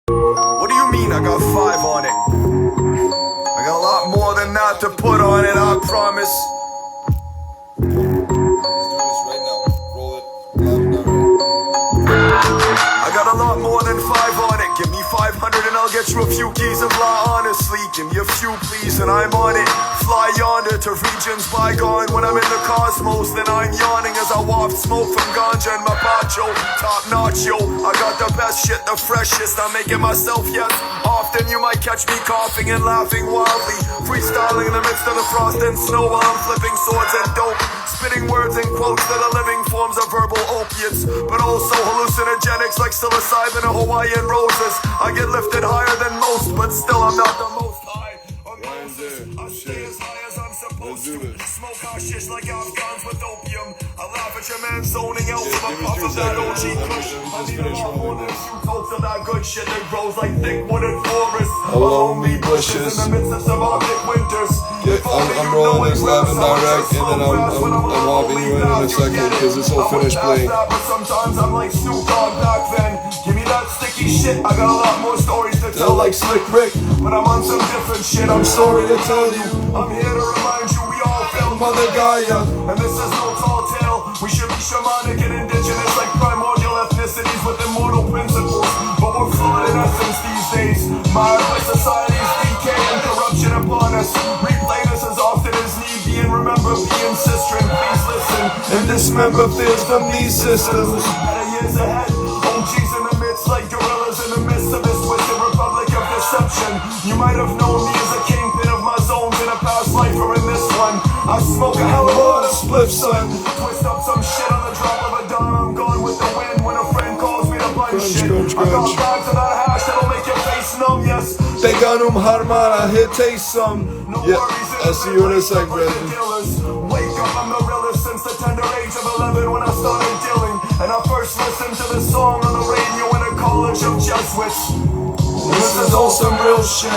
What do you mean I got 5 on it? I got a lot more than that to put on it, I promise. I got a lot more than 5 on it. Give me 500 and I'll get you a few keys of law. Honestly, give me a few please and I'm on it. Fly yonder to regions bygone. When I'm in the cosmos, then I'm yawning as I waft smoke from ganja and my mapacho. Top notch, yo, I got the best shit, the freshest. I'm making myself, yes. Often you might catch me coughing and laughing wildly, freestyling in the midst of the frost and snow while I'm flipping swords and dope, spitting words and quotes that are living forms of verbal opiates, but also hallucinogenics like psilocybin or Hawaiian roses. I get lifted higher than most, but still I'm not the most high. I stay as high as I'm supposed to. Smoke hashish like Afghans with opium. I laugh at your man zoning out from a puff of that OG kush. I need a lot more than a few totes of that good shit that grows like thick wooded forests. Lonely bushes in the midst of subarctic winters. I'm rolling this live and direct, and then I'm hopping you in a second because this will finish playing. But sometimes I'm like Snoop Dogg back then. Give me that sticky shit. I got a lot more stories to tell like Slick Rick, but I'm on some different shit. I'm sorry to tell you. I'm here to remind you we all failed Mother Gaia, and this is no tall tale. We should be shamanic and indigenous like primordial ethnicities with immortal principles, but we're fluid in essence these days. My society's decay and corruption upon us. Replay this as often as need be and remember being sisterin. Please listen and dismember fears from these systems. Better years ahead, OGs in the midst like gorillas in the midst of this twisted republic of deception. You might have known me as a kingpin of my zones in a past life or in this one. I smoke a hell of a lot of spliff, son. Twist up some shit on the drop of a dime. I'm gone with the wind when a friend calls me to bunch shit. I got bags of that hash that'll make your face numb, yes. Peganum harmana, hit taste some. Yeah, I'll see you in a sec, brother. Wake up, I'm the realest since the tender age of 11 when I started dealing. And I first listened to this song on the radio in a college of Jesuits. This is all some real shit.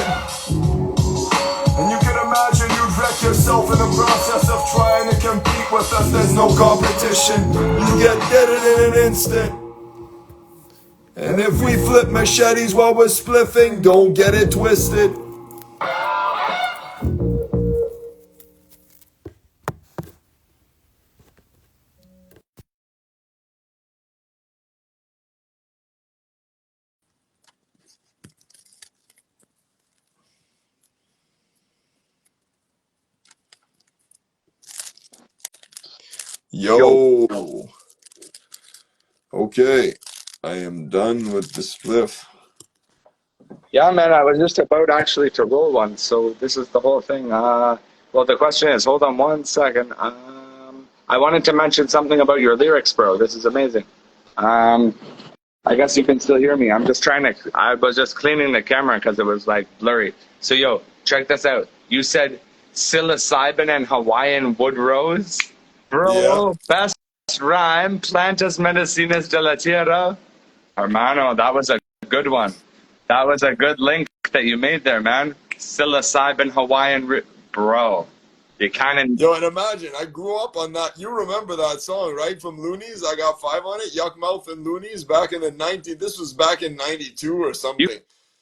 And you can imagine you'd wreck yourself in the process of trying to compete with us. There's no competition. You get dead in an instant. And if we flip machetes while we're spliffing, don't get it twisted. Yo. Okay, I am done with the spliff. Yeah, man, I was just about actually to roll one, so this is the whole thing. Well, the question is, hold on one second. I wanted to mention something about your lyrics, bro. This is amazing. I guess you can still hear me. I was just cleaning the camera because it was like blurry. So, yo, check this out. You said psilocybin and Hawaiian wood rose? Bro, Yeah. best rhyme, plantas medicinas de la tierra. Hermano, that was a good one. That was a good link that you made there, man. Psilocybin Hawaiian, bro. You kind of. Yo, and imagine, I grew up on that. You remember that song, right? From Loonies, I got 5 on it. Yuck Mouth and Loonies back in the 90s. This was back in 92 or something.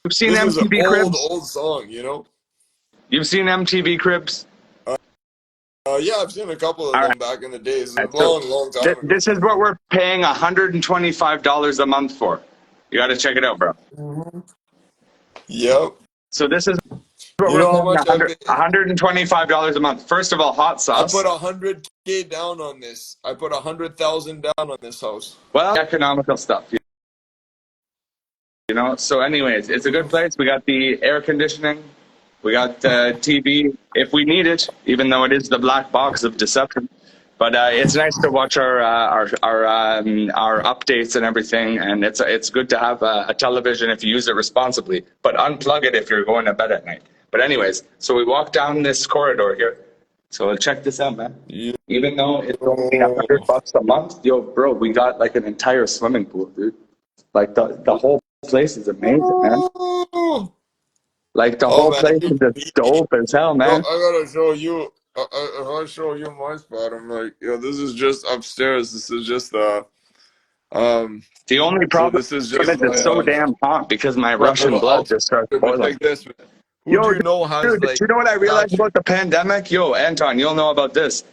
You've seen This was an MTV Cribs? old song, you know? You've seen MTV Cribs? Yeah, I've seen a couple of them back in the days. A So, long time ago. this is what we're paying $125 a month for. You got to check it out, bro. Yep. So this is what You know how we're much paying I paid? $125 a month. First of all, hot I sauce. put 100K down on this. I put 100,000 down on this house. Well, economical stuff. You know, so anyways, it's a good place. We got the air conditioning. We got TV if we need it, even though it is the black box of deception. But it's nice to watch our updates and everything, and it's good to have a television if you use it responsibly. But unplug it if you're going to bed at night. But anyways, so we walk down this corridor here. So check this out, man. Yeah. Even though it's only $100 a month, yo, bro, we got like an entire swimming pool, dude. Like the whole place is amazing, man. Like the whole man, place is just dope as hell, Yo, man. I gotta show you. If I show you my spot, I'm like, yo, this is just upstairs. This is just The only So problem this is is just it's my so damn hot because my Russian rebel blood alpha. just starts But boiling. check this, man. Who do Yo, you know has dude, do like you know what I realized statue? about the pandemic? Yo, Anton, you'll know about this.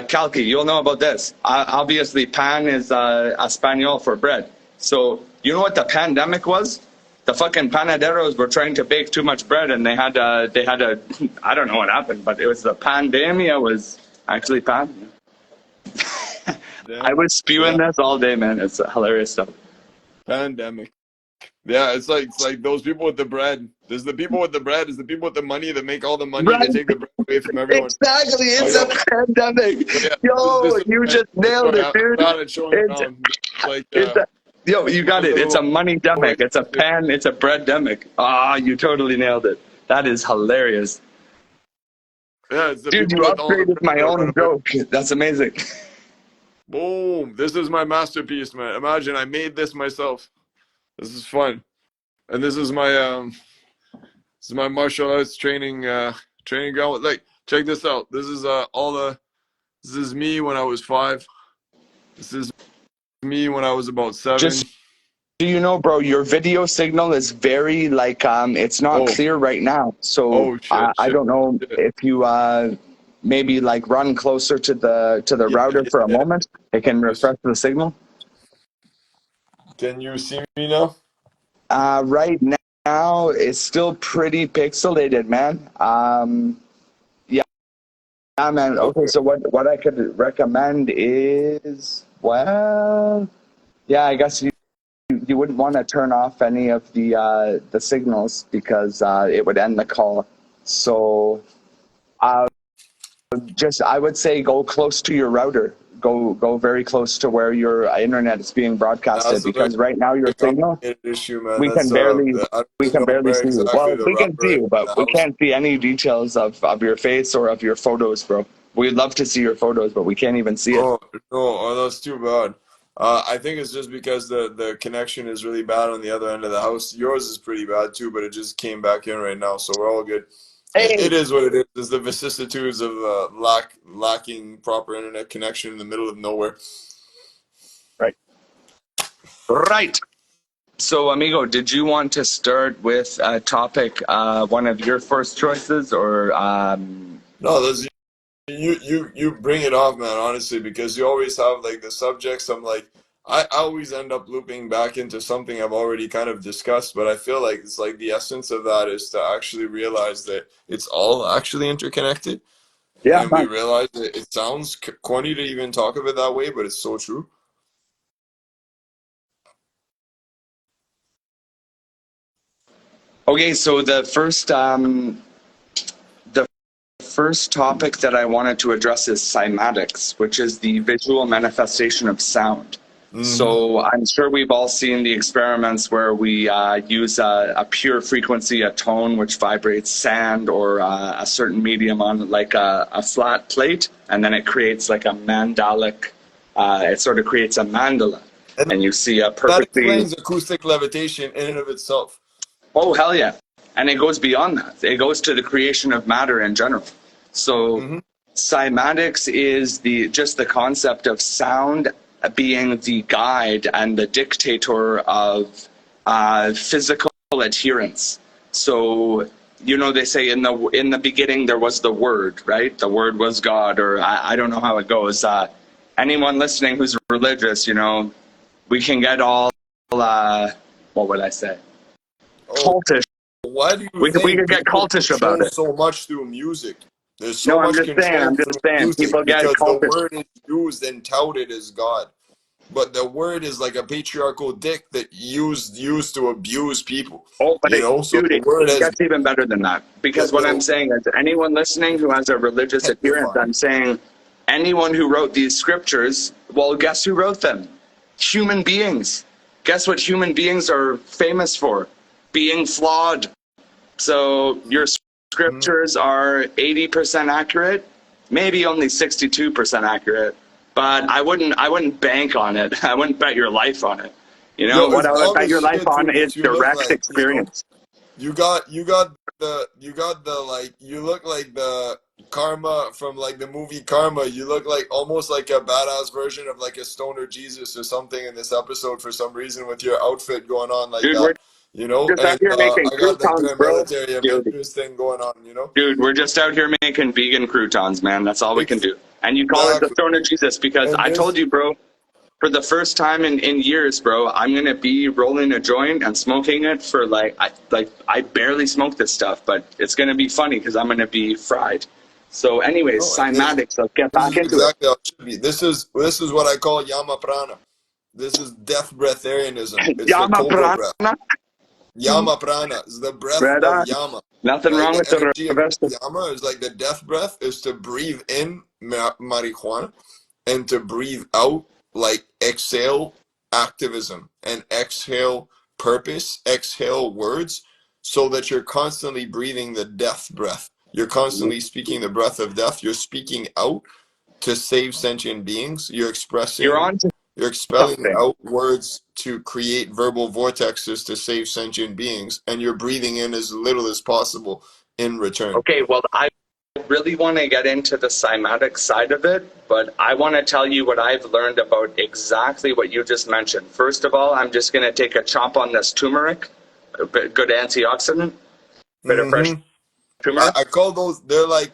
Kalki, you'll know about this. Obviously, pan is Espanol for bread. So, you know what the pandemic was? The fucking panaderos were trying to bake too much bread, and they had a, I don't know what happened, but it was the pandemia was actually pan. I Damn. was spewing Yeah. this all day, man. It's hilarious stuff. Pandemic. Yeah, it's like those people with the bread. There's the people with the bread. There's the people with the money that make all the money Right? to take the bread away from everyone. Exactly. Oh, It's a yo, pandemic. yeah, this Yo, is you my just nailed story. it, I'm dude. bad at showing It's around. Like, it's a, yo, you got here's a it. It's a little money story. demic. It's a pan. It's a bread demic. Ah, you totally nailed it. That is hilarious, Yeah, it's the dude. You people with all the upgraded bread my that run own away. joke. That's amazing. Boom! This is my masterpiece, man. Imagine I made this myself. This is fun, and this is my martial arts training ground. Like, check this out. This is all the. This is me when I was 5. This is me when I was about 7. Just so you know, bro, your video signal is very like it's not Oh, clear right now. So oh shit, I shit, don't know shit. if you maybe like run closer to the Yeah, router for a yeah. moment. It can Just, refresh the signal. can you see me now? Right now, it's still pretty pixelated, man. Yeah, yeah, man. Okay, Okay. so what I could recommend is, well, yeah, I guess you wouldn't want to turn off any of the signals because it would end the call. So uh, just I would say go close to your router. Go very close to where your internet is being broadcasted That's a very because right now your signal complicated issue, man. we That's can barely I don't we even can know barely where see you. exactly Well, the we can see router is you, in but the we house. can't see any details of your face or of your photos, bro. We'd love to see your photos, but we can't even see it. Oh no, oh that's too bad. I think it's just because the connection is really bad on the other end of the house. Yours is pretty bad too, but it just came back in right now, so we're all good. Hey, It is what it is. It's the vicissitudes of lacking proper internet connection in the middle of nowhere. right, right. So, amigo, did you want to start with a topic, one of your first choices, or No, that's you bring it off, man, honestly, because you always have like the subjects. I'm like, I always end up looping back into something I've already kind of discussed, but I feel like it's like the essence of that is to actually realize that it's all actually interconnected. yeah, And we man. realize that it sounds corny to even talk of it that way, but it's so true. Okay, so the first topic that I wanted to address is cymatics, which is the visual manifestation of sound. Hmm. So I'm sure we've all seen the experiments where we use a pure frequency, a tone which vibrates sand or a certain medium on like a flat plate, and then it creates like a mandalic. It sort of creates a mandala, And and you see a that perfectly. explains acoustic levitation in and of itself. Oh hell yeah! And it goes beyond that. It goes to the creation of matter in general. So Hmm. cymatics is just the concept of sound being the guide and the dictator of physical adherence. So you know they say in the beginning there was the word, right? The word was God, or I don't know how it goes. Anyone listening who's religious, you know, we can get all what would I say? Oh, Cultish. why do you We think could get people cultish about control it. so much through music? There's No, so much control I'm through just saying, music people get because the cultish. word is used and touted as God. But the word is like a patriarchal dick that used to abuse people. Oh, but You know, so dude, the word it has gets even better than that. Because what I'm the saying is, anyone listening who has a religious adherence, petrified. I'm saying, anyone who wrote these scriptures, well, guess who wrote them? Human beings. Guess what human beings are famous for? Being flawed. So your Mhm. scriptures are 80% accurate, maybe only 62% accurate, but I wouldn't bank on it. I wouldn't bet your life on it. You know, Yo, what as I would long bet as your life shit on too is makes you look direct like, experience. you got the like you look like Karma from like the movie Karma. You look like almost like a badass version of like a stoner Jesus or something in this episode for some reason with your outfit going on like Dude, we're that, you know. just out And here making I got the croutons, bro. paramilitary Dude, Avengers thing going on, you know. dude, we're just out here making vegan croutons, man. That's all we can do. And you call it the Exactly. stoner Jesus because And I this, told you, bro, for the first time in years, bro, I'm gonna be rolling a joint and smoking it for I barely smoke this stuff, but it's gonna be funny because I'm gonna be fried. So, anyways, no, and this cymatics. Let's get this back is into it. exactly how it should be. This is what I call Yama Prana. This is death breatharianism. It's the Yama cobra prana, breath. Yama Prana is the breath right of on. Yama. Nothing Right? wrong The with the energy of rest. Yama is like the death breath is to breathe in marijuana and to breathe out like exhale activism and exhale purpose, exhale words, so that you're constantly breathing the death breath. You're constantly speaking the breath of death. You're speaking out to save sentient beings. You're on to You're expelling something. out words to create verbal vortexes to save sentient beings, and you're breathing in as little as possible in return. Okay, well, I really want to get into the cymatic side of it, but I want to tell you what I've learned about exactly what you just mentioned. First of all, I'm just going to take a chomp on this turmeric, a good antioxidant, bit of fresh Mm-hmm. turmeric. I call those, they're like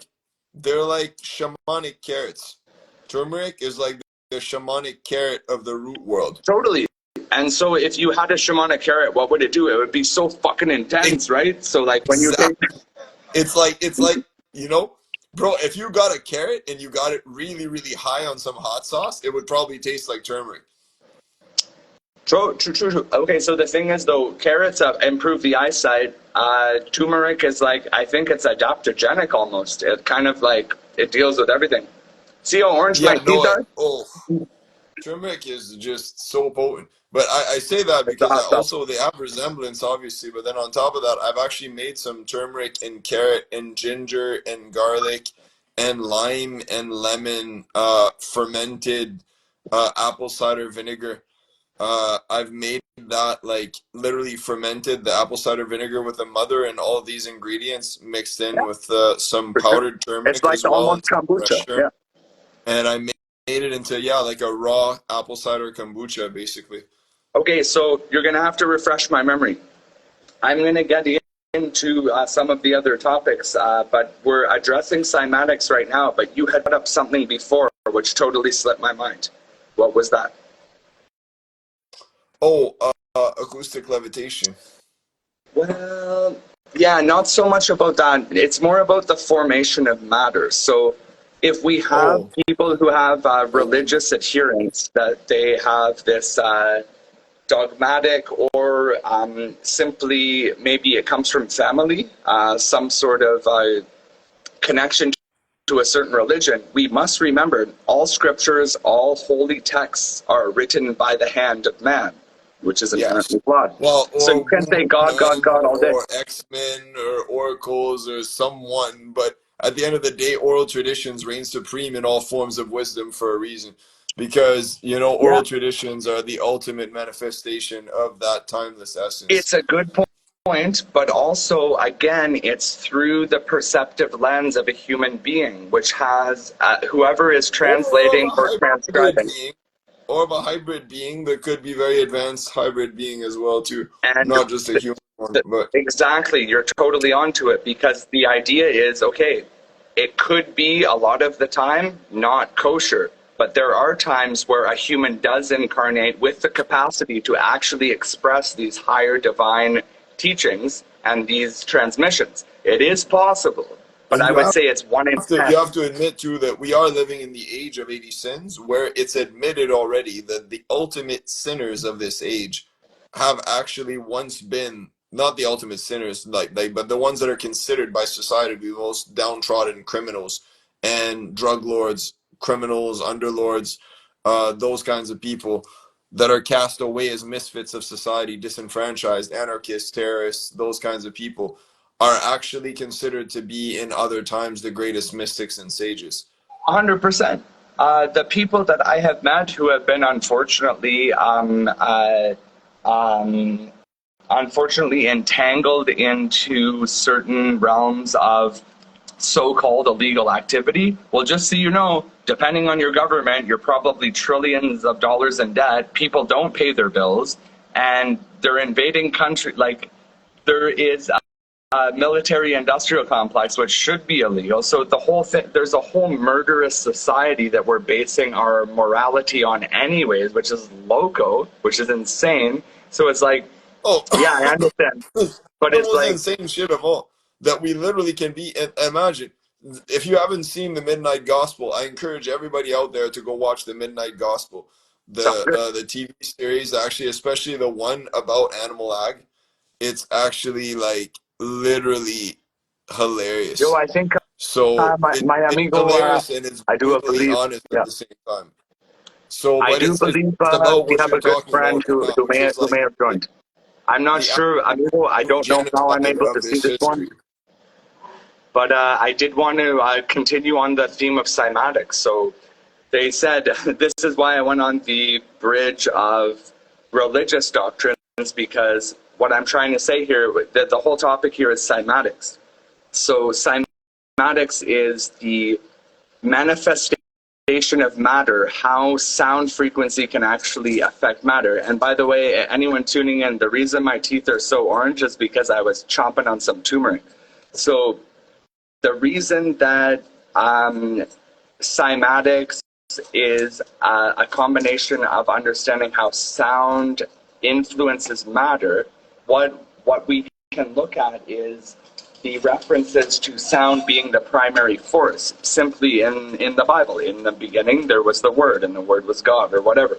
shamanic carrots. Turmeric is like the shamanic carrot of the root world. Totally. And so if you had a shamanic carrot, what would it do? It would be so fucking intense, right? So like when you take... Exactly. It's like, you know, bro, if you got a carrot and you got it really, really high on some hot sauce, it would probably taste like turmeric. True. Okay, so the thing is, though, carrots improve the eyesight. Turmeric is like, I think it's adaptogenic almost. It kind of like, it deals with everything. See how orange Yeah, my teeth no, are? turmeric is just so potent. But I say that It's the because hot stuff. they have resemblance, obviously. But then on top of that, I've actually made some turmeric and carrot and ginger and garlic and lime and lemon fermented apple cider vinegar. I've made that like literally fermented the apple cider vinegar with a mother and all of these ingredients mixed in Yeah, with some for sure. powdered It's turmeric like as well and almost some fresh kombucha. turmeric. Yeah. And I made it into, yeah, like a raw apple cider kombucha, basically. Okay, so you're going to have to refresh my memory. I'm going to get into some of the other topics, but we're addressing cymatics right now. But you had brought up something before which totally slipped my mind. What was that? Oh, acoustic levitation. Well, yeah, not so much about that. It's more about the formation of matter. So if we have Oh, people who have oh, religious adherence, that they have this dogmatic or simply maybe it comes from family, some sort of connection to a certain religion, we must remember all scriptures, all holy texts are written by the hand of man, which is yes. inherently flawed. Well, So you or can say God, God, Wu-Man God all day. or X-Men or oracles or someone, but at the end of the day, oral traditions reign supreme in all forms of wisdom for a reason. Because, you know, Yeah, oral traditions are the ultimate manifestation of that timeless essence. it's a good point, but also, again, it's through the perceptive lens of a human being, which has whoever is Or of translating a or hybrid transcribing. being, or of a hybrid being that could be very advanced hybrid being as well too, And not just a human one. But exactly, you're totally onto it because the idea is okay, it could be a lot of the time not kosher, but there are times where a human does incarnate with the capacity to actually express these higher divine teachings and these transmissions. It is possible, but and I would say it's 1 in 10. you have to admit too that we are living in the age of 80 sins, where it's admitted already that the ultimate sinners of this age have actually once been not the ultimate sinners, but the ones that are considered by society to be the most downtrodden criminals and drug lords, criminals, underlords, those kinds of people that are cast away as misfits of society, disenfranchised, anarchists, terrorists, those kinds of people are actually considered to be in other times the greatest mystics and sages. 100%. The people that I have met who have been unfortunately entangled into certain realms of so-called illegal activity. Well, just so you know, depending on your government, you're probably trillions of dollars in debt. People don't pay their bills, and they're invading country. Like, there is a military-industrial complex, which should be illegal. So the whole thing, there's a whole murderous society that we're basing our morality on anyways, which is loco, which is insane. So it's like, Oh, yeah, I understand. But the it's most like, insane shit of all that we literally can be. Imagine if you haven't seen the Midnight Gospel. I encourage everybody out there to go watch the Midnight Gospel, the TV series. Actually, especially the one about Animal Ag. It's actually like literally yo, hilarious. I think So my it's amigo, hilarious and it's I do brutally believe, honest yeah, at the same time. So, I but do it's believe about we what have you're a good talking friend about right now, which is who like may have joined. I'm not the sure, amigo. I don't know how I'm genocide able to of see this this history. one. But I did want to continue on the theme of cymatics. So they said, this is why I went on the bridge of religious doctrines, because what I'm trying to say here, the whole topic here is cymatics. So cymatics is the manifestation of matter, how sound frequency can actually affect matter. And by the way, anyone tuning in, the reason my teeth are so orange is because I was chomping on some turmeric. So the reason that cymatics is a combination of understanding how sound influences matter, what we can look at is the references to sound being the primary force. Simply in the Bible, in the beginning there was the Word, and the Word was God, or whatever.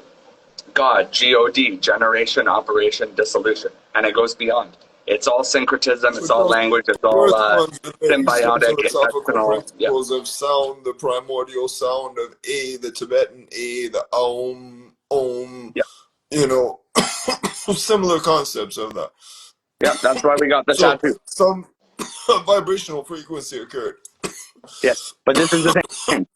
God, G-O-D, generation, operation, dissolution. And it goes beyond. It's all syncretism, it's all language, it's all Corresponds with the Eastern symbiotic, philosophical intestinal. Yeah. principles of sound, the primordial sound of A, the Tibetan A, the Om, Yeah. you know, similar concepts of that. Yeah. That's why we got the So tattoo. some vibrational frequency occurred. Yes. But this is the thing.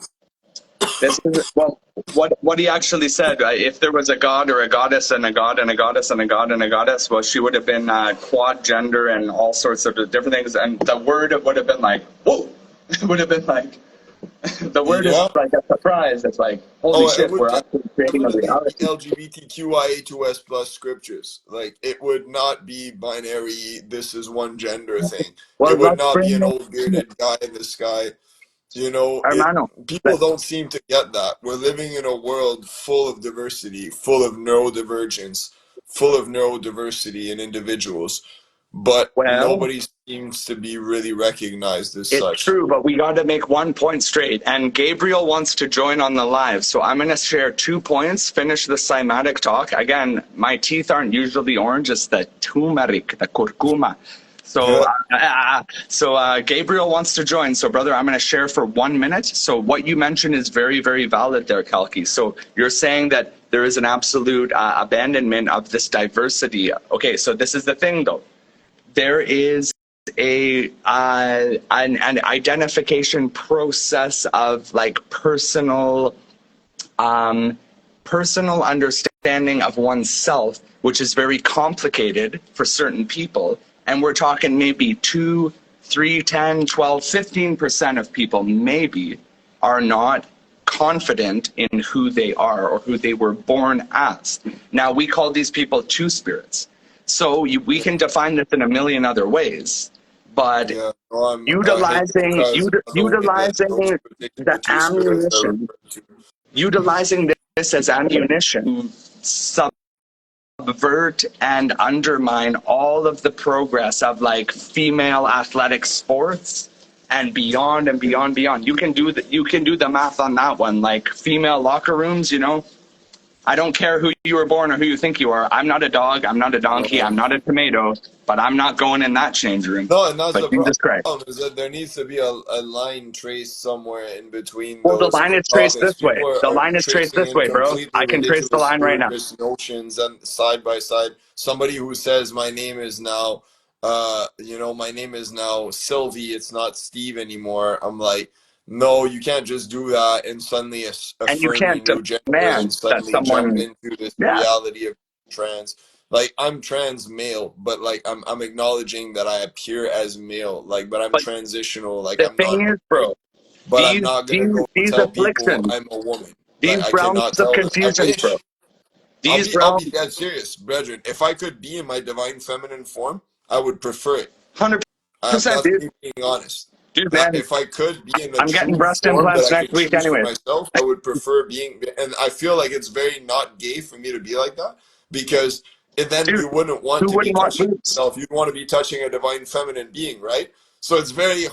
This is, well, what he actually said, if there was a god or a goddess and a god and a goddess and a god and a goddess, well, she would have been quad gender and all sorts of different things. And the word would have been like, whoa, it would have been like, the word is Yeah. like a surprise. It's like, holy It shit, would we're actually creating a definitely be reality. LGBTQIA2S plus scriptures. Like, it would not be binary, this is one gender thing. Well, It would let's not be bring an in old bearded guy in the sky. You know, Hermano. people don't seem to get that. We're living in a world full of diversity, full of neurodivergence, full of neurodiversity in individuals, but Well, nobody seems to be really recognized as it's such. true, but we got to make one point straight. And Gabriel wants to join on the live. So I'm going to share 2 points, finish the cymatic talk. Again, my teeth aren't usually orange. It's the turmeric, the curcuma. So, Gabriel wants to join. So, brother, I'm going to share for 1 minute. So what you mentioned is very, very valid there, Kalki. So you're saying that there is an absolute abandonment of this diversity. Okay, so this is the thing, though. There is an identification process of like personal understanding of oneself, which is very complicated for certain people. And we're talking maybe 2, 3, 10, 12, 15% of people maybe are not confident in who they are or who they were born as. Now, we call these people two spirits. So we can define this in a million other ways, but Yeah, no, I hate utilizing because of the way that those particular the two spirits are ammunition, referred to. utilizing this as ammunition, subvert and undermine all of the progress of like female athletic sports and beyond and beyond beyond. You can do the math on that one. Like female locker rooms, you know. I don't care who you were born or who you think you are. I'm not a dog. I'm not a donkey. I'm not a tomato. But I'm not going in that change room. No, and that's But the Jesus Christ. problem, is that there needs to be a line traced somewhere in between Well, the those line is traced topics. this way. People The are line is traced tracing this in way, bro. completely I can trace the ridiculous, line right now. ludicrous notions, and side by side, somebody who says my name is now, my name is now Sylvie. It's not Steve anymore. I'm like, no, you can't just do that and suddenly And you affirm your can't new gender and demand that suddenly jump someone, into this yeah. reality of trans. like I'm trans male, but like I'm acknowledging that I appear as male, like, but I'm But transitional, like the I'm thing is, non-binary, bro, but I'm not gonna go these tell people afflictions, I'm a woman. Like these I realms cannot of tell them. I confusion, bro, wish. these I'll realms, be dead serious, brethren. If I could be in my divine feminine form, I would prefer it. 100%, That's dude. me being honest. Dude, man, If I could be in a I'm getting true breast form that implants I next could week choose for anyway. myself, I would prefer being. And I feel like it's very not gay for me to be like that, because then Dude, you wouldn't want who to be wouldn't want touching boobs? yourself. You'd want to be touching a divine feminine being, right? So it's very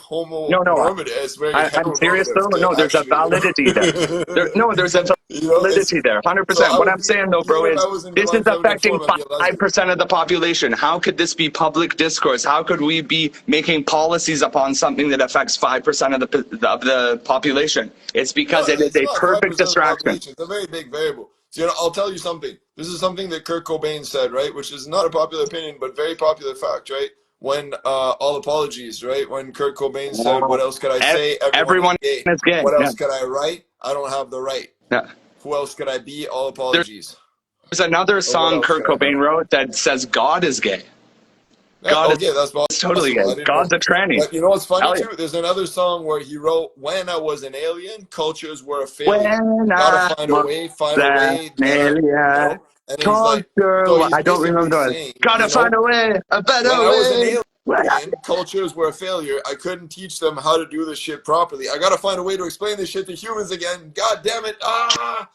No, no, homonormative. It's very I'm serious though. heteronormative to No, there's a actually, validity there. No, there's a you know, it's validity there, so 100%. I What would I'm be, saying though, even bro, if I is was in this is divine feminine affecting form, I'd be a lesbian. 5% of the population. How could this be public discourse? How could we be making policies upon something that affects 5% of the population? It's No, because it is it's a not perfect 5% of the distraction. population. It's a very big variable. So, I'll tell you something. This is something that Kurt Cobain said, right? Which is not a popular opinion, but very popular fact, right? When all apologies, right? When Kurt Cobain said, "What else could I say? Everyone is Everyone gay. is gay. What Yeah, else could I write? I don't have the right. yeah. Who else could I be? All There's apologies. another Or what song else Kurt could I Cobain do?" wrote that says God is gay. Yeah, God okay, that's is totally possible. gay. I didn't know God's a that. tranny. But you know what's funny Hell yeah. too? There's another song where he wrote, "When I was an alien, cultures were a failure. When Gotta I find a was way, find a an way to, alien, And he's like, so culture. he's I don't basically remember the words. saying, Gotta find a way, a when better I was an way. alien, cultures were a failure. I couldn't teach them how to do this shit properly. I gotta find a way to explain this shit to humans again. God damn it! Ah!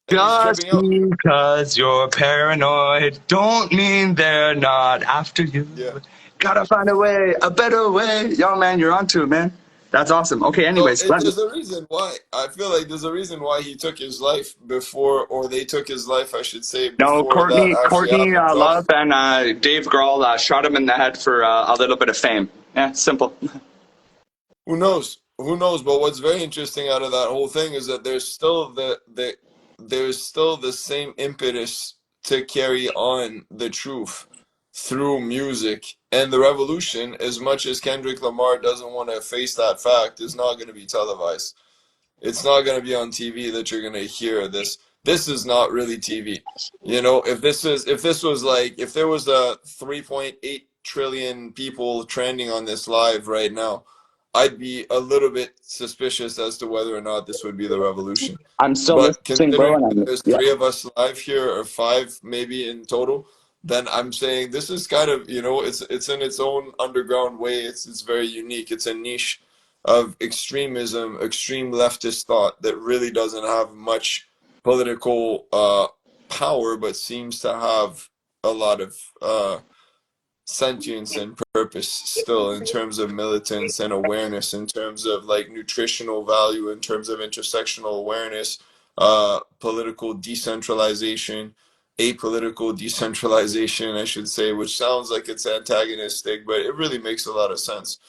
And he's Just tripping out. because you're paranoid don't mean they're not after you. Yeah. Gotta find a way, a better way. Yo, man, you're onto it, man. That's awesome. Okay, So anyways, Glenn. there's a reason why. I feel like there's a reason why he took his life before, or they took his life, I should say, No, before that actually Courtney happened. Love and Dave Grohl shot him in the head for a little bit of fame. Yeah, simple. Who knows? Who knows? But what's very interesting out of that whole thing is that there's still there's still the same impetus to carry on the truth through music, and the revolution. As much as Kendrick Lamar doesn't want to face that fact, is not going to be televised. It's not going to be on TV that you're going to hear this. This is not really TV. If there was a 3.8 trillion people trending on this live right now, I'd be a little bit suspicious as to whether or not this would be the revolution. I'm still But listening, bro, considering and that I'm, there's yeah. three of us live here, or five maybe in total, then I'm saying this is kind of, it's in its own underground way. It's very unique. It's a niche of extremism, extreme leftist thought that really doesn't have much political power, but seems to have a lot of sentience and purpose still, in terms of militance and awareness, in terms of like nutritional value, in terms of intersectional awareness, political decentralization, apolitical decentralization, I should say, which sounds like it's antagonistic, but it really makes a lot of sense.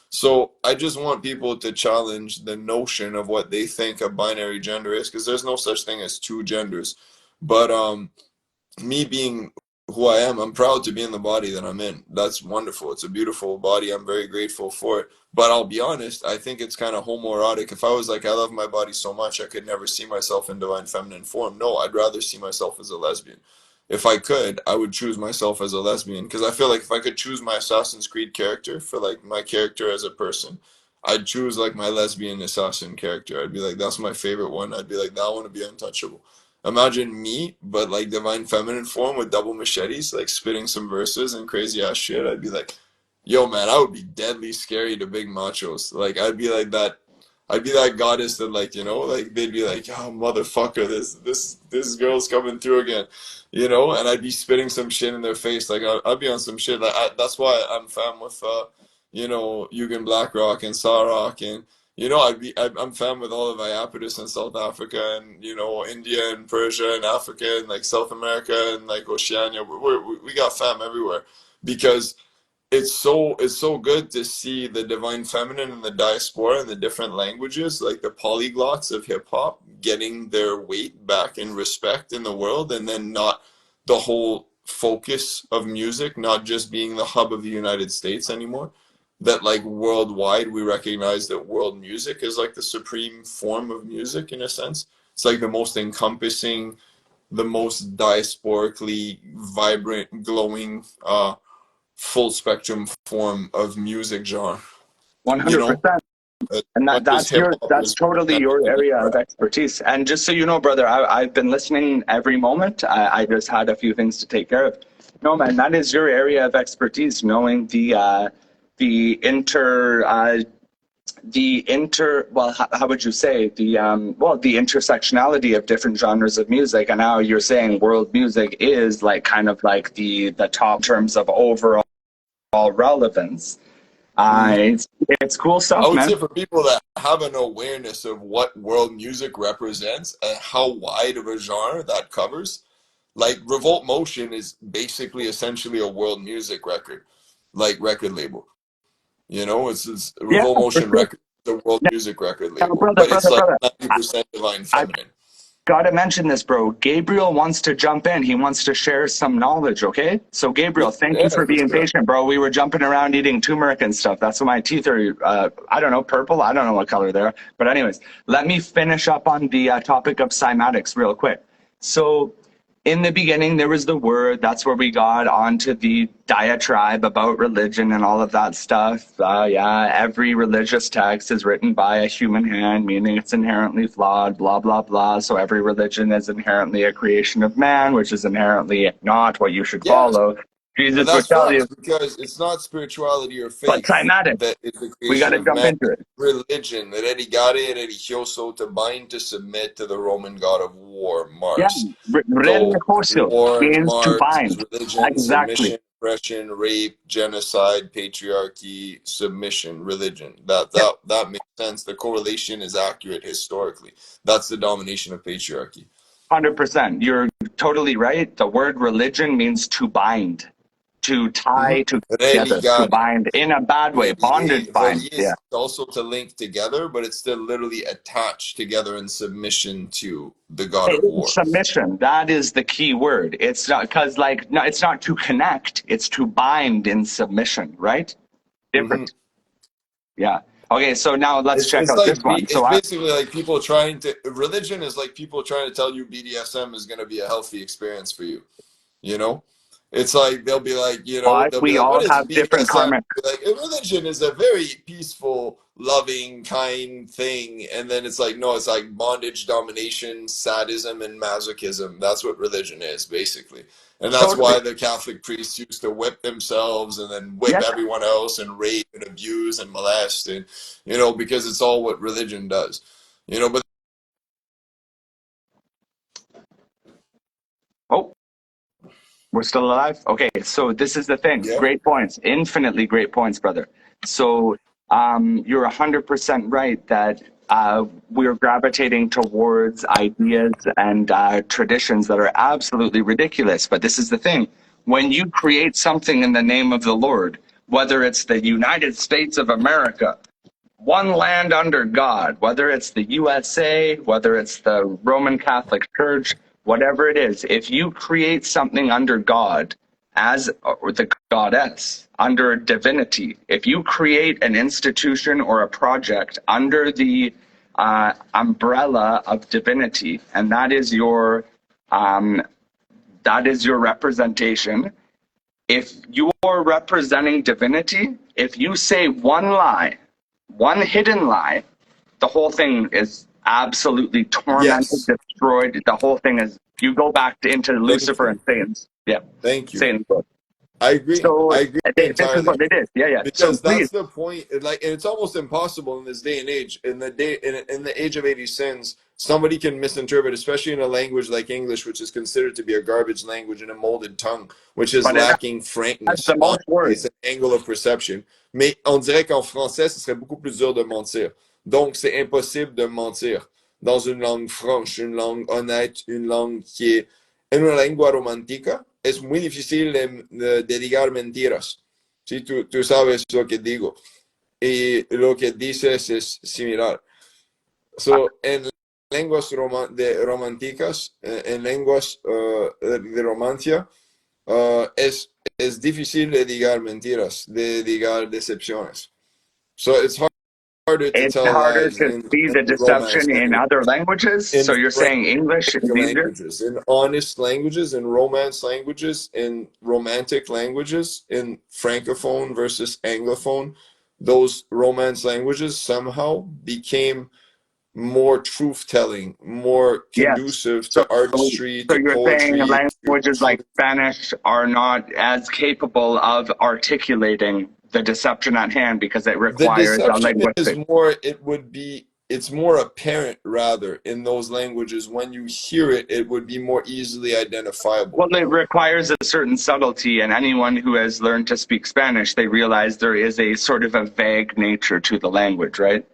So I just want people to challenge the notion of what they think a binary gender is, because there's no such thing as two genders. But me being who I am, I'm proud to be in the body that I'm in. That's wonderful. It's a beautiful body. I'm very grateful for it. But I'll be honest, I think it's kind of homoerotic. If I was like, I love my body so much, I could never see myself in divine feminine form. No, I'd rather see myself as a lesbian. If I could, I would choose myself as a lesbian, because I feel like if I could choose my Assassin's Creed character for like my character as a person, I'd choose like my lesbian assassin character. I'd be like, that's my favorite one. I'd be like, that one would be untouchable. Imagine me, but like divine feminine form with double machetes, like spitting some verses and crazy ass shit. I'd be like, yo, man, I would be deadly scary to big machos. Like, I'd be like that. I'd be that goddess that, like, like they'd be like, oh, motherfucker, this girl's coming through again, and I'd be spitting some shit in their face. Like, I'd be on some shit. Like, that's why I'm fam with, Yugen Blackrock and Sarok, and I'm fam with all of Iapetus in South Africa, and India and Persia and Africa and like South America and like Oceania. We got fam everywhere, because it's so good to see the divine feminine and the diaspora and the different languages, like the polyglots of hip hop, getting their weight back in respect in the world, and then not the whole focus of music not just being the hub of the United States anymore. That like worldwide we recognize that world music is like the supreme form of music in a sense. It's like the most encompassing the most diasporically vibrant, glowing, full spectrum form of music genre. You know, 100%. And much as hip hop that's was totally your represented in area of rap. expertise. And just so you know, brother, I've been listening every moment. I just had a few things to take care of. No, man, that is your area of expertise, knowing the inter well, how would you say the intersectionality of different genres of music. And now you're saying world music is like kind of like the top in terms of overall relevance. It's cool I stuff, would man. say for people that have an awareness of what world music represents and how wide of a genre that covers, like Revolt Motion is basically essentially a world music record, like record label. You know, it's Yeah, Revolt for Motion sure. record, the world music record Now, label, brother, but it's brother, like brother, 90% divine I feminine. gotta mention this, bro. Gabriel wants to jump in. He wants to share some knowledge, okay? So, Yeah, Gabriel, thank you yeah, for for being sure. patient, bro. We were jumping around eating turmeric and stuff. That's why my teeth are, I don't know, purple. I don't know what color they're. But anyways, let me finish up on the topic of cymatics real quick. So, in the beginning, there was the word. That's where we got onto the diatribe about religion and all of that stuff. Yeah, every religious text is written by a human hand, meaning it's inherently flawed, blah, blah, blah. So every religion is inherently a creation of man, which is inherently not what you should Yeah, follow. Jesus would that's tell facts you, because it's not spirituality or but faith cymatics, that is the we got creation to of jump man. into it. Religion, religare religioso, to bind, to submit to the Roman god of war, Yeah, Mars. So religioso war, means to Mars is bind. religion, Exactly. submission, oppression, rape, genocide, patriarchy, submission, religion. That makes sense. The correlation is accurate historically. That's the domination of patriarchy. 100%. You're totally right. The word religion means to bind, to tie together, to Religare. bind in a bad way. Bondage bind. Relier Yeah. is also to link together, but it's still literally attached together in submission to the god of war. Submission. That is the key word. It's not because, like, no, it's not to connect, it's to bind in submission, right? Mm-hmm. Different. Yeah. Okay, so now let's check It's out like this one. it's So, basically like people trying to religion is like people trying to tell you BDSM is going to be a healthy experience for you. You know, it's like they'll be like, but they'll be we like, what all is have different BDSM? karmic. Like, religion is a very peaceful, loving, kind thing, and then it's like, no, it's like bondage, domination, sadism, and masochism. That's what religion is basically, and that's Totally. why the Catholic priests used to whip themselves and then whip Yes. everyone else and rape and abuse and molest, and because it's all what religion does. But Oh, we're still alive? Okay, so this is the thing. yeah, Great points. Infinitely great points, brother. So you're 100% right that we're gravitating towards ideas and traditions that are absolutely ridiculous. But this is the thing. When you create something in the name of the Lord, whether it's the United States of America, one land under God, whether it's the USA, whether it's the Roman Catholic Church, whatever it is, if you create something under God as or the goddess, under divinity, if you create an institution or a project under the umbrella of divinity, and that is your representation. If you are representing divinity, if you say one lie, one hidden lie, the whole thing is absolutely tormented, yes, destroyed. The whole thing is, you go back into thank Lucifer you, and Satan's. Yeah, thank you. Satan's book. I agree. So I agree this is entirely. what they did. Yeah, yeah. So Because please, that's the point. Like, and it's almost impossible in this day and age. In the age of 80 sins, somebody can misinterpret, especially in a language like English, which is considered to be a garbage language and a molded tongue, which is but it lacking has frankness, the most honesty. words. It's an angle of perception. Mais on dirait qu'en français, ce serait beaucoup plus dur de mentir. Donc, c'est impossible de mentir dans une langue franche, une langue honnête, une langue qui est en una lengua romántica. Es muy difícil de digar mentiras. Sí, tú sabes lo que digo. Y lo que dices es similar. So, en lenguas románticas, en lenguas de romancia, es difícil de digar mentiras, de digar decepciones. So, it's hard harder to It's tell harder lies to see in the the Romance deception in language, other languages. in So you're saying English frank is easier? languages, in honest languages, in Romance languages, in Romantic languages, in Francophone versus Anglophone. Those Romance languages somehow became more truth telling, more Yes. conducive So, to artistry, so to you're saying poetry, to languages like truth. Spanish are not as capable of articulating the deception at hand because it The requires a deception is linguistic. more, it's more apparent rather in those languages. When you hear it, it would be more easily identifiable. Well, it requires a certain subtlety, and anyone who has learned to speak Spanish, they realize there is a sort of a vague nature to the language, right?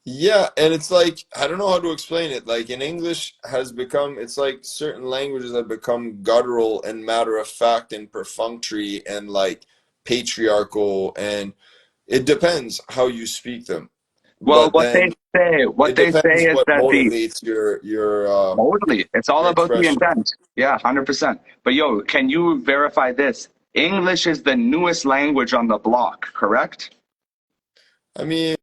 Yeah, and it's like, I don't know how to explain it. Like in English has become, it's like certain languages have become guttural and matter of fact and perfunctory and like patriarchal, and it depends how you speak them. Well, But then what it they say depends is what that the motivates totally, it's all your about the expression. intent. Yeah, 100%. But yo, can you verify this? English is the newest language on the block, correct? I mean,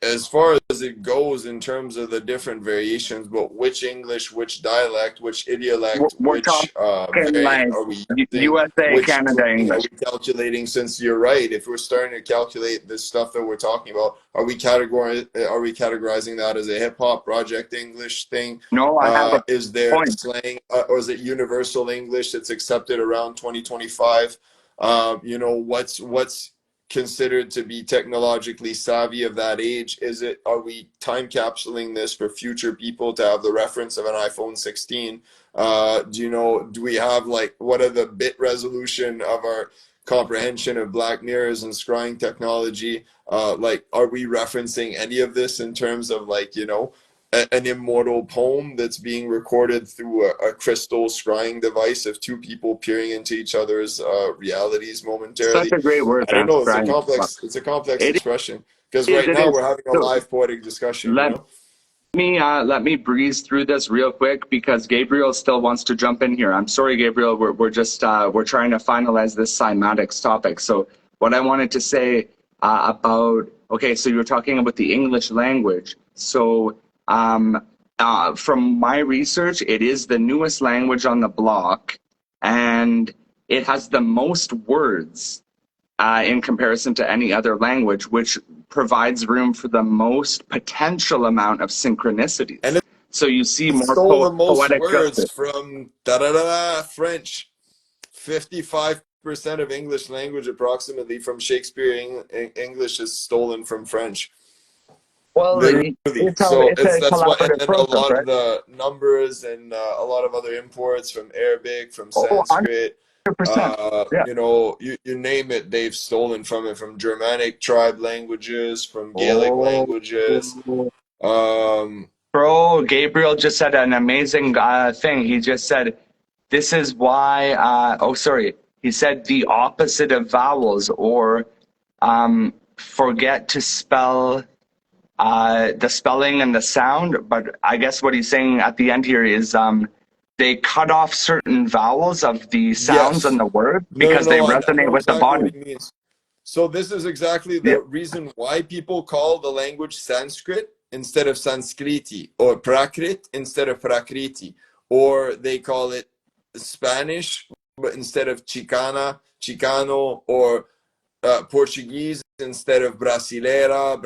as far as it goes in terms of the different variations, but which English, which dialect, which idiolect, We're which talking variant like are we using? USA, Which Canada, grouping are English. we calculating? Since you're right, if we're starting to calculate this stuff that we're talking about, are we categorizing that as a hip hop project English thing? No, I have a Is there point. slang, or is it universal English that's accepted around 2025? What's considered to be technologically savvy of that age? Are we time capsuling this for future people to have the reference of an iPhone 16? Do we have, like, what are the bit resolution of our comprehension of Black Mirrors and scrying technology? Like, are we referencing any of this in terms of, like, an immortal poem that's being recorded through a crystal scrying device of two people peering into each other's realities Such momentarily? a great word, I don't man. know. It's a Brian. complex. It's a complex It expression because is. right It now is. we're having a So live poetic discussion. let let me breeze through this real quick because Gabriel still wants to jump in here. I'm sorry, Gabriel. We're just we're trying to finalize this cymatics topic. So what I wanted to say about so you're talking about the English language. So from my research, it is the newest language on the block, and it has the most words in comparison to any other language, which provides room for the most potential amount of synchronicities. And So you see it more stole the most poetic words justice. from da da da da French. 55% of English language, approximately, from Shakespeare English is stolen from French. Well, Literally. So it's a that's why, and collaborative then a process, lot of right? the numbers and a lot of other imports from Arabic, from Oh, Sanskrit, 100%. Yeah. you name it, they've stolen from it, from Germanic tribe languages, from Gaelic Oh, languages. Um, bro, Gabriel just said an amazing thing. He just said, this is why, sorry. He said the opposite of vowels, or forget to spell the spelling and the sound, but I guess what he's saying at the end here is they cut off certain vowels of the sounds and yes. the word No, no, because they no. I resonate know with the exactly body. what he means. So this is exactly Yeah. the reason why people call the language Sanskrit instead of Sanskriti, or Prakrit instead of Prakriti, or they call it Spanish but instead of Chicano, or Portuguese instead of Brasilera,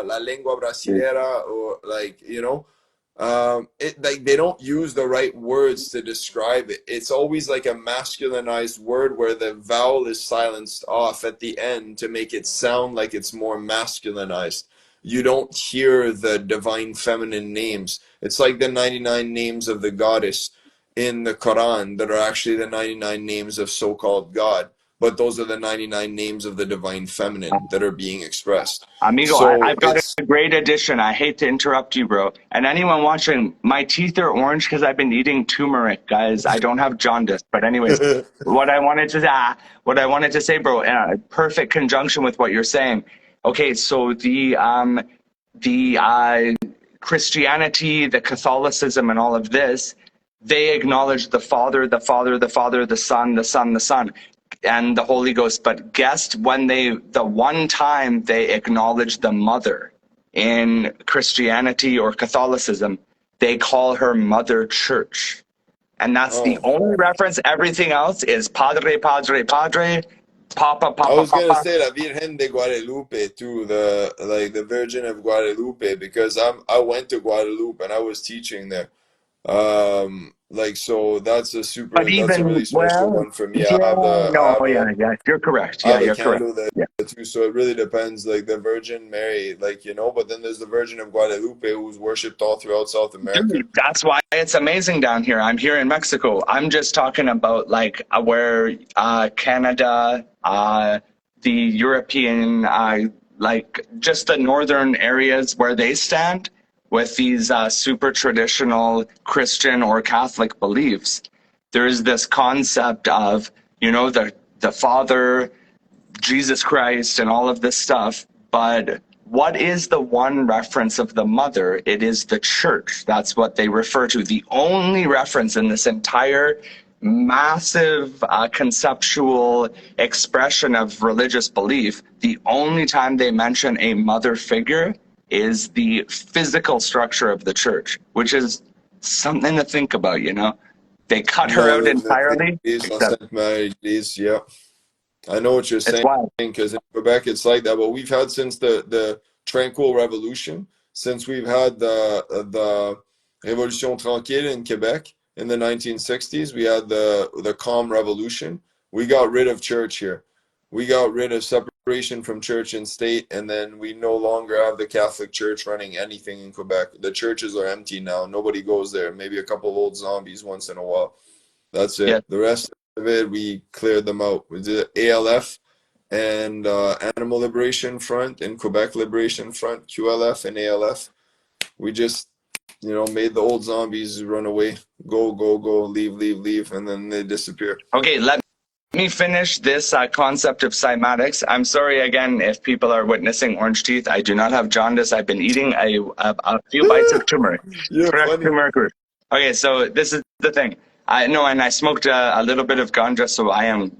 la lengua brasilera, or, like, it, like, they don't use the right words to describe it. It's always like a masculinized word where the vowel is silenced off at the end to make it sound like it's more masculinized. You don't hear the divine feminine names. It's like the 99 names of the goddess in the Quran that are actually the 99 names of so-called God, but those are the 99 names of the divine feminine that are being expressed. Amigo, So I've got it's a great addition. I hate to interrupt you, bro. And anyone watching, my teeth are orange because I've been eating turmeric, guys. I don't have jaundice. But anyways, what I wanted to say, bro, perfect conjunction with what you're saying. Okay, so the Christianity, the Catholicism, and all of this, they acknowledge the Father, the Father, the Father, the Son, the Son, the Son. and the Holy Ghost, but guessed when the one time they acknowledge the mother in Christianity or Catholicism, they call her Mother Church. And that's the Oh, only reference. Everything else is Padre, Padre, Padre, Papa, I Papa, was gonna Papa. say La Virgen de Guadalupe too, the Virgin of Guadalupe, because I went to Guadalupe and I was teaching there. Like so that's But that's a even, really special well, one for me. yeah, no, yeah, you're correct. I Yeah, have a you're correct. candle that Yeah. too, so it really depends. Like the Virgin Mary, like but then there's the Virgin of Guadalupe who's worshipped all throughout South America. Dude, that's why it's amazing down here. I'm here in Mexico. I'm just talking about like where Canada, the European, like just the northern areas where they stand with these super traditional Christian or Catholic beliefs. There's this concept of, the Father, Jesus Christ, and all of this stuff. But what is the one reference of the mother? It is the church. That's what they refer to. The only reference in this entire massive conceptual expression of religious belief, the only time they mention a mother figure is the physical structure of the church, which is something to think about, They cut her out entirely, except Sainte Marie Église, yeah. I know what you're it's saying wild. because in Quebec it's like that. But we've had since the Tranquil Revolution, since we've had the Révolution Tranquille in Quebec in the 1960s, we had the Calm Revolution. We got rid of church here. We got rid of separation from church and state, and then we no longer have the Catholic Church running anything in Quebec. The churches are empty now. Nobody goes there. Maybe a couple of old zombies once in a while. That's Yeah. it. The rest of it, we cleared them out. We did ALF and Animal Liberation Front and Quebec Liberation Front, QLF and ALF. We just, made the old zombies run away, go, go, go, leave, leave, leave, and then they disappear. Okay, let me finish this concept of cymatics. I'm sorry again if people are witnessing orange teeth. I do not have jaundice. I've been eating a few bites of turmeric, You're fresh funny. turmeric root. Okay, so this is the thing. I know, and I smoked a little bit of ganja, so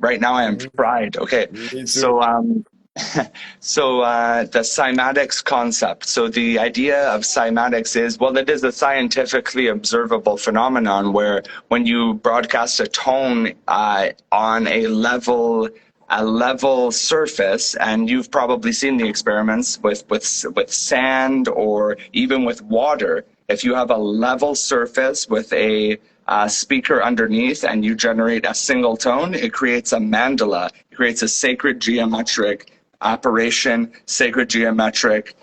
right now I am fried. Okay, Me too. so the cymatics concept. So the idea of cymatics is, well, it is a scientifically observable phenomenon where when you broadcast a tone on a level surface, and you've probably seen the experiments with sand or even with water. If you have a level surface with a speaker underneath and you generate a single tone, it creates a mandala. It creates a sacred geometric operation, sacred geometric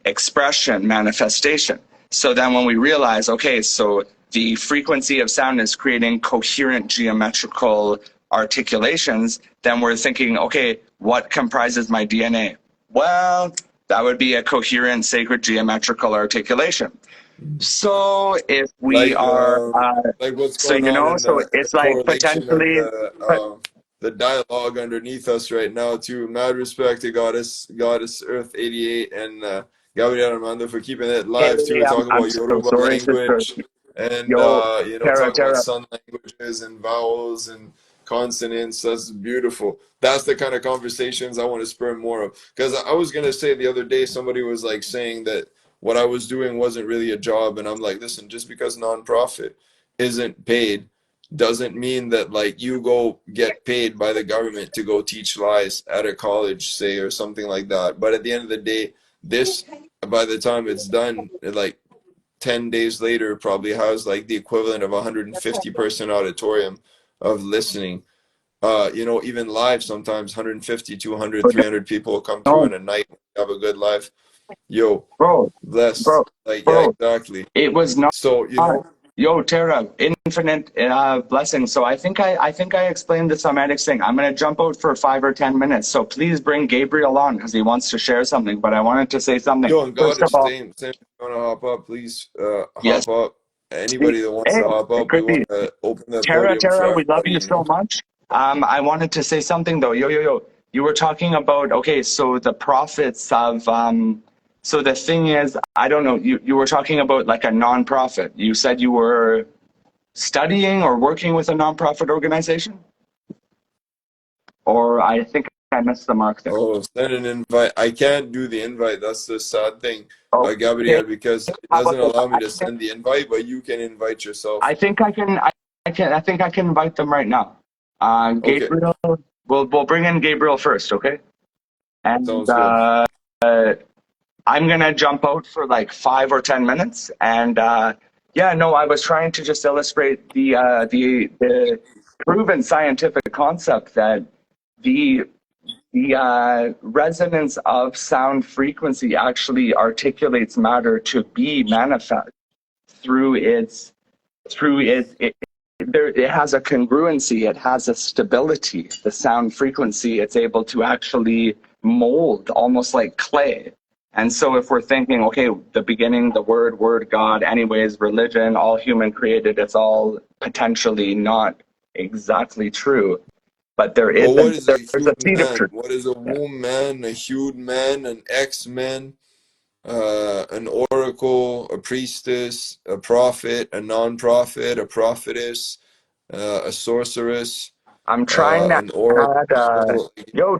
expression, manifestation. So then when we realize, okay, so the frequency of sound is creating coherent geometrical articulations, then we're thinking, okay, what comprises my DNA? Well, that would be a coherent sacred geographical articulation. So if we are, like what's so going on in so the it's like correlation of potentially, but the dialogue underneath us right now too. Mad respect to Goddess Earth 88 and Gabriel Armando for keeping it hey, live too. I'm, Talking I'm about so Yoruba sorry, sister. language and Yo, talking about Tara, sun languages and vowels and consonants. That's beautiful. That's the kind of conversations I want to spur more of. Because I was gonna say the other day, somebody was like saying that what I was doing wasn't really a job, and I'm like, listen, just because nonprofit isn't paid doesn't mean that like you go get paid by the government to go teach lies at a college, say, or something like that. But at the end of the day, this, by the time it's done, like 10 days later, probably has like the equivalent of 150 person auditorium of listening. Even live, sometimes 150, 200, 300 people will come through no, in a night. Have a good live. Yo, bro, blessed. bro, Like, yeah, bro, exactly. it was not. So, Yo, Tara, infinite blessings. So I think I explained the cymatics thing. I'm gonna jump out for 5 or 10 minutes. So please bring Gabriel on because he wants to share something. But I wanted to say something. yo, and First of Goddess, all, same. If you want to hop up, please yes, hop up. Anybody speak. that wants Hey, to hop it up, we could want be. to open the podium for Tara, we love you everybody. so much. I wanted to say something though. Yo. You were talking about, okay, so the profits of, so the thing is, I don't know, you were talking about like a nonprofit. You said you were studying or working with a nonprofit organization? or I think I missed the mark there. Oh, send an invite. I can't do the invite. That's the sad thing, Okay. Gabriel, because it How doesn't about allow me to this? send the invite, but you can invite yourself. I think I can. I think I can invite them right now. Okay, Gabriel, we'll bring in Gabriel first, okay? And sounds good. I'm gonna jump out for like 5 or 10 minutes, and yeah, no, I was trying to just illustrate the proven scientific concept that the resonance of sound frequency actually articulates matter to be manifest through it has a congruency, it has a stability. The sound frequency, it's able to actually mold almost like clay. And so if we're thinking, okay, the beginning, the word, God, anyways, religion, all human created, it's all potentially not exactly true. But Well, what is a there's a huge seed of man? truth. What is a womb man, a huge man, an X-man, an oracle, a priestess, a prophet, a non-prophet, a prophetess, a sorceress, I'm trying to an oracle, add,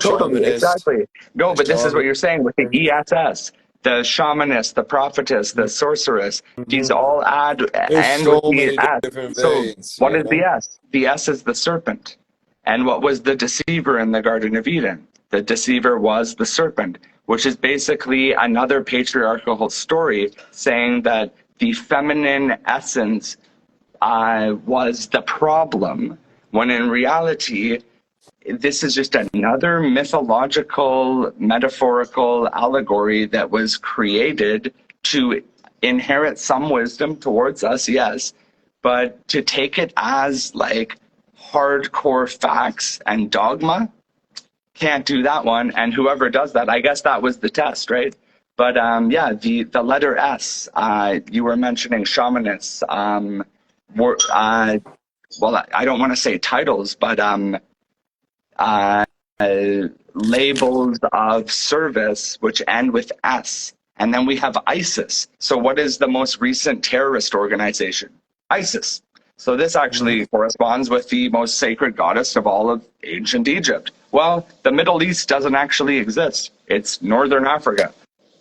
totally, shamanist, exactly. No, a but this is what shaman. you're saying with the ESS, the shamanist, the prophetess, the sorceress. These all add, There's and with so the many S. different So veins, what you is the know? S? The S is the serpent. And what was the deceiver in the Garden of Eden? The deceiver was the serpent, which is basically another patriarchal story saying that the feminine essence was the problem, when in reality, this is just another mythological, metaphorical allegory that was created to inherit some wisdom towards us, yes, but to take it as like hardcore facts and dogma, can't do that one. And whoever does that, I guess that was the test, right? But yeah, the letter S, you were mentioning shamanists, well, I don't want to say titles, but uh, labels of service which end with S. And then we have ISIS. So what is the most recent terrorist organization? ISIS. So this actually corresponds with the most sacred goddess of all of ancient Egypt. Well, the Middle East doesn't actually exist. It's Northern Africa.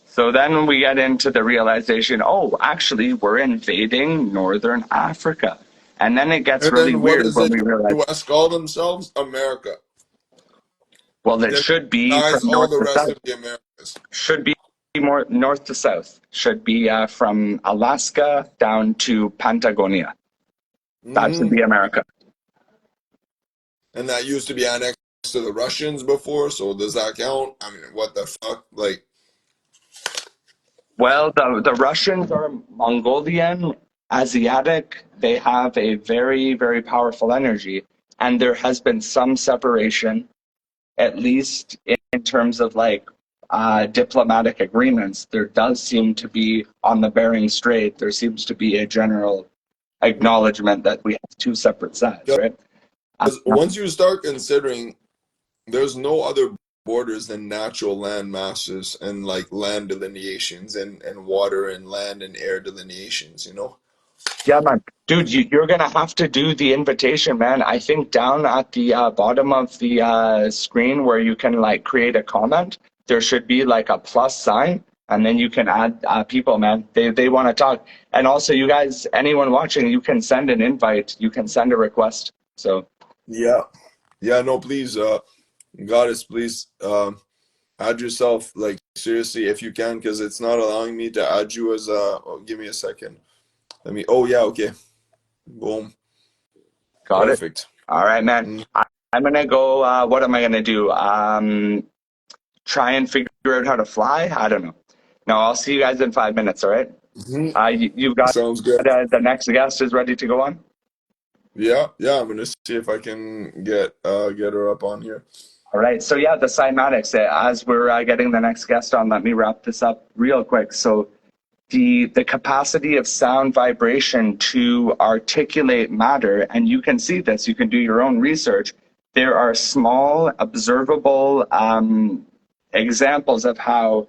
So then we get into the realization, oh, actually, we're invading Northern Africa. And then it gets And really then what weird does when the we realize, US call themselves? America. well, it Then should be denies from all north the to rest south. of the Americas. Should be more north to south. Should be from Alaska down to Patagonia. That should Hmm. be America. And that used to be annexed to the Russians before, so does that count? I mean, what the fuck? Like, Well, the Russians are Mongolian, Asiatic. They have a very, very powerful energy. And there has been some separation, at least in terms of like diplomatic agreements. There does seem to be on the Bering Strait, there seems to be a general acknowledgement that we have two separate sides, right? because once you start considering there's no other borders than natural land masses and like land delineations and water and land and air delineations, you know? Yeah, man. Dude, you're going to have to do the invitation, man. I think down at the bottom of the screen where you can like create a comment, there should be like a plus sign, and then you can add people, man. They want to talk. And also, you guys, anyone watching, you can send an invite. You can send a request. So, Yeah. Yeah, no, please, goddess, please, add yourself, like, seriously, if you can, because it's not allowing me to add you as oh, give me a second. Oh, yeah, okay. Boom. got it. Perfect. All right, man. Mm. I'm going to go. What am I going to do? Try and figure out how to fly? I don't know. No, I'll see you guys in 5 minutes, all right? Mhm. You've got Sounds good. the next guest is ready to go on? Yeah, yeah, I'm gonna see if I can get her up on here. All right. So yeah, the cymatics. As we're getting the next guest on, let me wrap this up real quick. So the capacity of sound vibration to articulate matter, and you can see this. You can do your own research. There are small, observable examples of how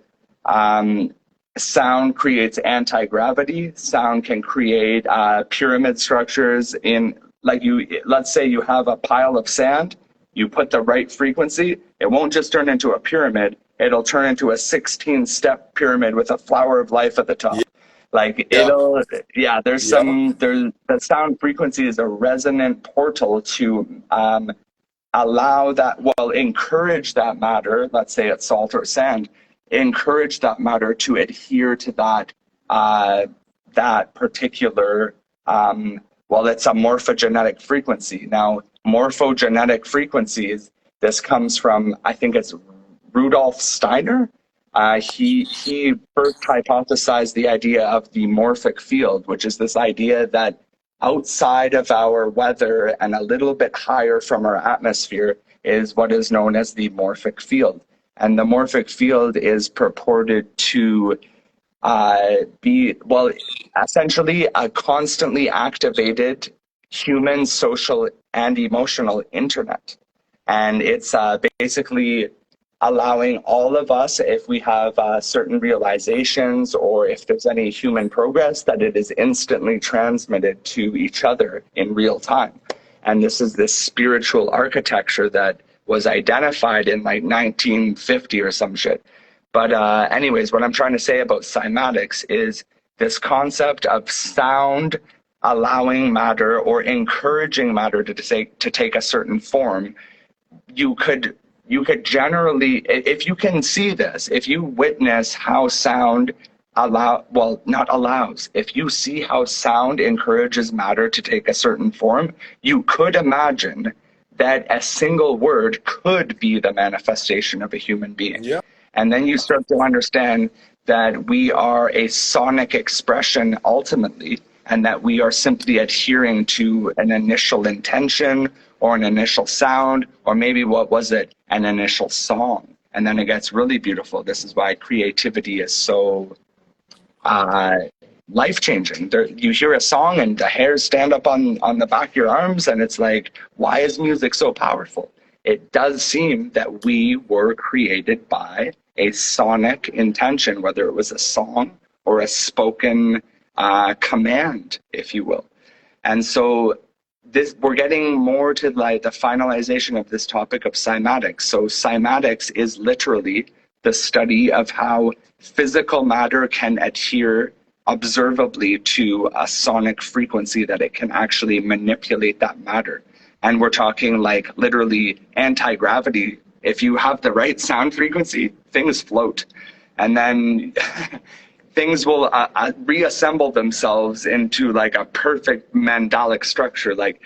sound creates anti-gravity. Sound can create pyramid structures in, like, let's say you have a pile of sand. you put the right frequency, it won't just turn into a pyramid, it'll turn into a 16-step pyramid with a flower of life at the top. Like Yeah. the sound frequency is a resonant portal to allow that, well, encourage that matter, let's say it's salt or sand, encourage that matter to adhere to that particular, well, it's a morphogenetic frequency. Now, morphogenetic frequencies, this comes from, I think it's Rudolf Steiner. He first hypothesized the idea of the morphic field, which is this idea that outside of our weather and a little bit higher from our atmosphere is what is known as the morphic field. And the morphic field is purported to be, well, essentially a constantly activated human social and emotional internet. And it's basically allowing all of us, if we have certain realizations or if there's any human progress, that it is instantly transmitted to each other in real time. And this is this spiritual architecture that was identified in like 1950 or some shit. But anyways, what I'm trying to say about cymatics is this concept of sound allowing matter or encouraging matter to take a certain form. You could generally, if you can see this, if you witness how sound if you see how sound encourages matter to take a certain form, you could imagine that a single word could be the manifestation of a human being. Yeah. And then you start to understand that we are a sonic expression ultimately, and that we are simply adhering to an initial intention or an initial sound, or maybe an initial song. And then it gets really beautiful. This is why creativity is so life-changing. You hear a song and the hairs stand up on the back of your arms, and it's like, why is music so powerful? It does seem that we were created by a sonic intention, whether it was a song or a spoken command, if you will. And so we're getting more to like the finalization of this topic of cymatics. So cymatics is literally the study of how physical matter can adhere observably to a sonic frequency, that it can actually manipulate that matter. And we're talking like literally anti-gravity. If you have the right sound frequency, things float. And then things will reassemble themselves into like a perfect mandalic structure. Like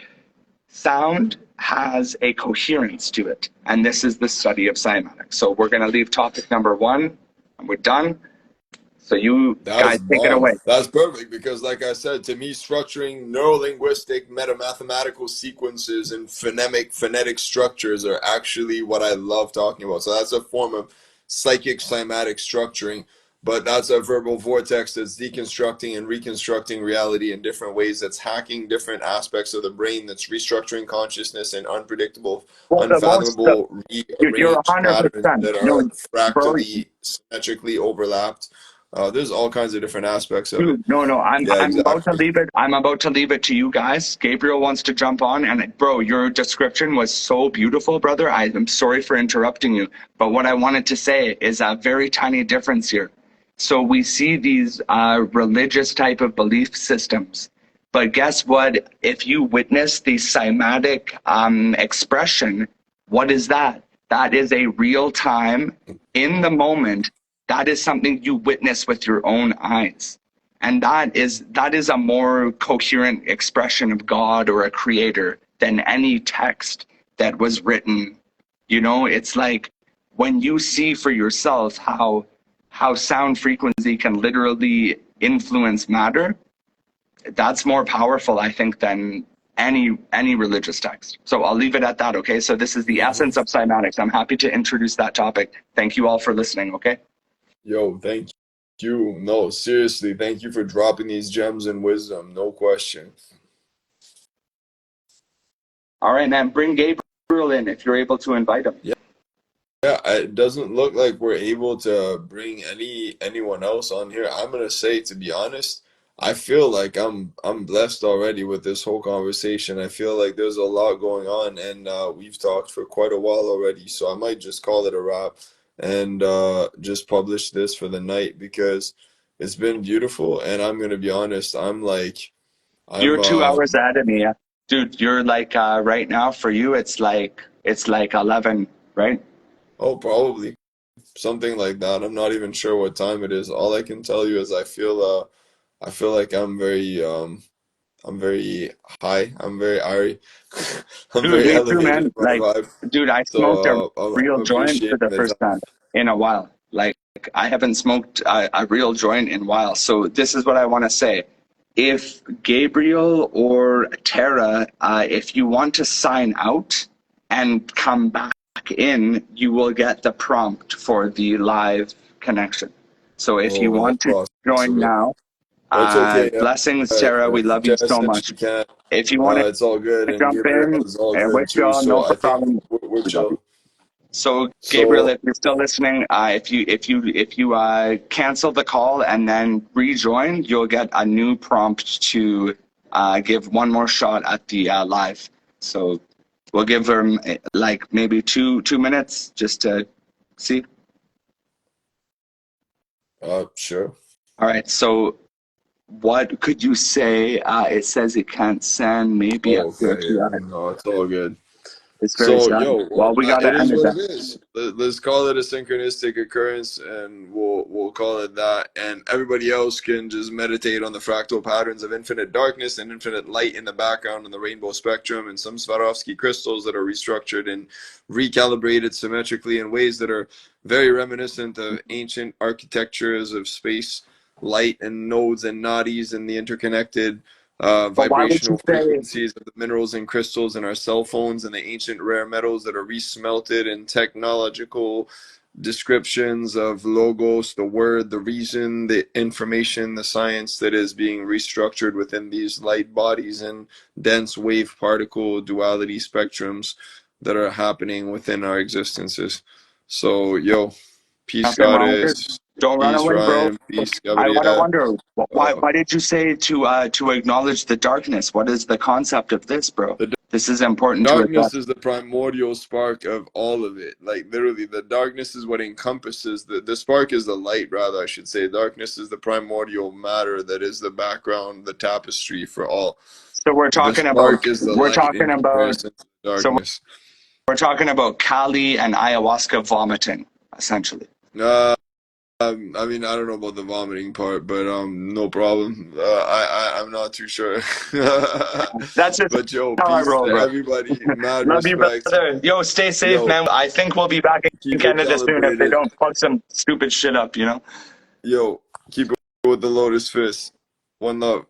sound has a coherence to it. And this is the study of cymatics. So we're going to leave topic number 1 and we're done. So you guys take it away. That's perfect, because like I said, to me, structuring neurolinguistic metamathematical sequences and phonetic structures are actually what I love talking about. So that's a form of psychic cymatic structuring, but that's a verbal vortex that's deconstructing and reconstructing reality in different ways, that's hacking different aspects of the brain, that's restructuring consciousness in unpredictable, unfathomable, rearranged patterns that are fractally, symmetrically overlapped. There's all kinds of different aspects of it. I'm about to leave it. I'm about to leave it to you guys. Gabriel wants to jump on, and bro, your description was so beautiful, brother. I'm sorry for interrupting you, but what I wanted to say is a very tiny difference here. So we see these religious type of belief systems, but guess what? If you witness the cymatic expression, what is that? That is a real time, in the moment. That is something you witness with your own eyes. And that is a more coherent expression of God or a creator than any text that was written. You know, it's like when you see for yourself how sound frequency can literally influence matter, that's more powerful, I think, than any religious text. So I'll leave it at that, okay? So this is the essence of cymatics. I'm happy to introduce that topic. Thank you all for listening, okay? Yo, thank you. No, seriously, thank you for dropping these gems and wisdom. No question. All right, man. Bring Gabriel in if you're able to invite him. Yeah, it doesn't look like we're able to bring anyone else on here. I'm gonna say, to be honest, I feel like I'm blessed already with this whole conversation. I feel like there's a lot going on, and we've talked for quite a while already. So I might just call it a wrap and just publish this for the night because it's been beautiful. And I'm gonna be honest, You're I'm 2 hours ahead of me, yeah. Dude. You're like right now for you, it's like 11, right? oh, probably something like that. I'm not even sure what time it is. All I can tell you is I feel like I'm very high. I'm very airy. I'm Dude, very me too, elevated man. in my Like, vibe. dude, I smoked a So real I'm joint for appreciating the the first time. time in a while. Like, I haven't smoked a real joint in a while. So this is what I want to say. If Gabriel or Tara, if you want to sign out and come back in, you will get the prompt for the live connection. So if you Oh, that's want to join possible. now, It's okay. blessings, Tara. We love you so Since much. she can't, If you want to it's all good. And jump Gabriel in, is all and good with too. y'all, no So I think problem. we're We love you. chill. So Gabriel, So if you're still listening, if you cancel the call and then rejoin, you'll get a new prompt to give one more shot at the live. So we'll give her like maybe two minutes just to see. sure. All right. So what could you say? It says it can't send. Maybe up Oh, here okay. too. Yeah. No, it's all good. It's very So, sad. yo, Well, we it gotta is end it what then. it is. Let's call it a synchronistic occurrence, and we'll call it that. And everybody else can just meditate on the fractal patterns of infinite darkness and infinite light in the background and the rainbow spectrum, and some Swarovski crystals that are restructured and recalibrated symmetrically in ways that are very reminiscent of ancient architectures of space, light and nodes and nadis and the interconnected But why would you vibrational say? frequencies of the minerals and crystals in our cell phones and the ancient rare metals that are resmelted in technological descriptions of logos, the word, the reason, the information, the science that is being restructured within these light bodies and dense wave particle duality spectrums that are happening within our existences. So, yo, peace, Nothing wrong with it. goddess, Don't run peace, away, bro. Ryan, peace, I want to Gabriel. wonder why. Uh, Why did you say to acknowledge the darkness? What is the concept of this, bro? the This is important to Darkness address. is the primordial spark of all of it. Like literally, the darkness is what encompasses the spark is the light, rather, I should say. Darkness is the primordial matter that is the background, the tapestry for all. So we're The talking about spark is the we're light talking in about comparison to the so darkness. we're talking about Kali and ayahuasca vomiting, essentially. Uh, I mean, I don't know about the vomiting part, but no problem. I'm not too sure. That's just But yo, how I peace roll, to bro. everybody. Mad Love you, respect. brother. Yo, stay safe, Yo, man. I think we'll be back in keep it Canada soon if they calibrated. don't fuck some stupid shit up, you know? Yo, keep it with the lotus fist. One love.